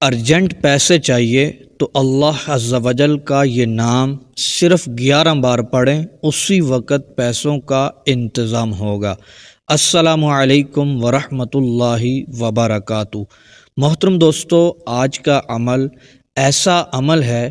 Urgent پیسے چاہیے تو اللہ عز و جل کا یہ نام صرف 11 بار پڑھیں، اسی وقت پیسوں کا انتظام ہوگا۔ السلام علیکم ورحمۃ اللہ وبرکاتہ۔ محترم دوستو، آج کا عمل ایسا عمل ہے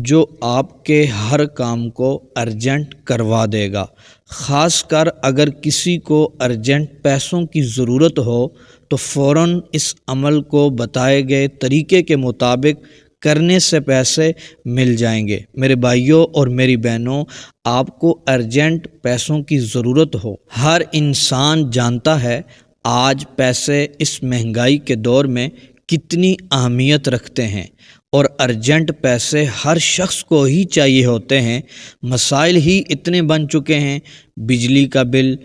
جو آپ کے ہر کام کو ارجنٹ کروا دے گا۔ خاص کر اگر کسی کو ارجنٹ پیسوں کی ضرورت ہو تو فوراً اس عمل کو بتائے گئے طریقے کے مطابق کرنے سے پیسے مل جائیں گے۔ میرے بھائیوں اور میری بہنوں، آپ کو ارجنٹ پیسوں کی ضرورت ہو، ہر انسان جانتا ہے آج پیسے اس مہنگائی کے دور میں کتنی اہمیت رکھتے ہیں، اور ارجنٹ پیسے ہر شخص کو ہی چاہیے ہوتے ہیں۔ مسائل ہی اتنے بن چکے ہیں، بجلی کا بل،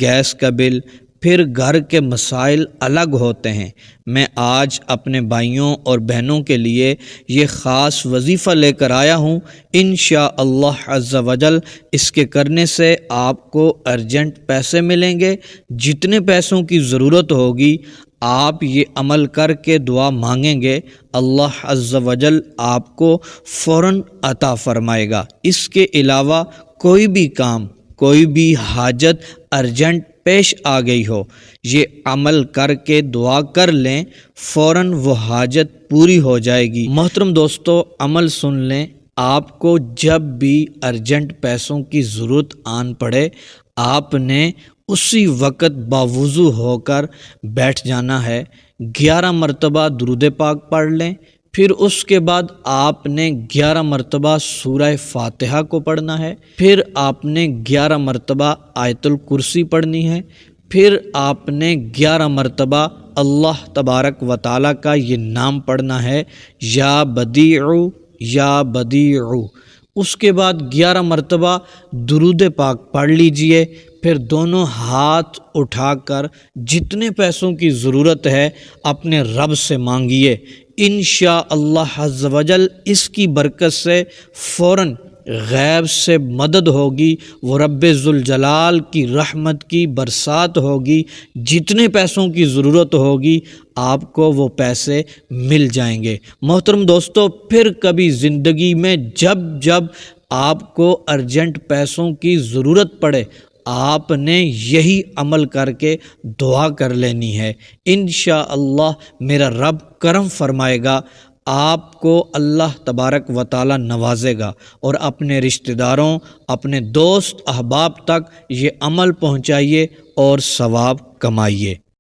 گیس کا بل، پھر گھر کے مسائل الگ ہوتے ہیں۔ میں آج اپنے بھائیوں اور بہنوں کے لیے یہ خاص وظیفہ لے کر آیا ہوں۔ انشاءاللہ عز و جل اس کے کرنے سے آپ کو ارجنٹ پیسے ملیں گے۔ جتنے پیسوں کی ضرورت ہوگی آپ یہ عمل کر کے دعا مانگیں گے، اللہ عز و جل آپ کو فوراً عطا فرمائے گا۔ اس کے علاوہ کوئی بھی کام، کوئی بھی حاجت ارجنٹ پیش آ گئی ہو، یہ عمل کر کے دعا کر لیں، فوراً وہ حاجت پوری ہو جائے گی۔ محترم دوستو، عمل سن لیں، آپ کو جب بھی ارجنٹ پیسوں کی ضرورت آن پڑے آپ نے اسی وقت باوضو ہو کر بیٹھ جانا ہے۔ 11 مرتبہ درود پاک پڑھ لیں، پھر اس کے بعد آپ نے 11 مرتبہ سورہ فاتحہ کو پڑھنا ہے، پھر آپ نے 11 مرتبہ آیت الکرسی پڑھنی ہے، پھر آپ نے 11 مرتبہ اللہ تبارک و تعالیٰ کا یہ نام پڑھنا ہے، یا بدیع یا بدیع۔ اس کے بعد 11 مرتبہ درود پاک پڑھ لیجئے، پھر دونوں ہاتھ اٹھا کر جتنے پیسوں کی ضرورت ہے اپنے رب سے مانگیے۔ انشاءاللہ عز و جل اس کی برکت سے فوراً غیب سے مدد ہوگی، وہ رب ذوالجلال کی رحمت کی برسات ہوگی، جتنے پیسوں کی ضرورت ہوگی آپ کو وہ پیسے مل جائیں گے۔ محترم دوستو، پھر کبھی زندگی میں جب آپ کو ارجنٹ پیسوں کی ضرورت پڑے آپ نے یہی عمل کر کے دعا کر لینی ہے۔ انشاءاللہ میرا رب کرم فرمائے گا، آپ کو اللہ تبارک و تعالی نوازے گا، اور اپنے رشتہ داروں، اپنے دوست احباب تک یہ عمل پہنچائیے اور ثواب کمائیے۔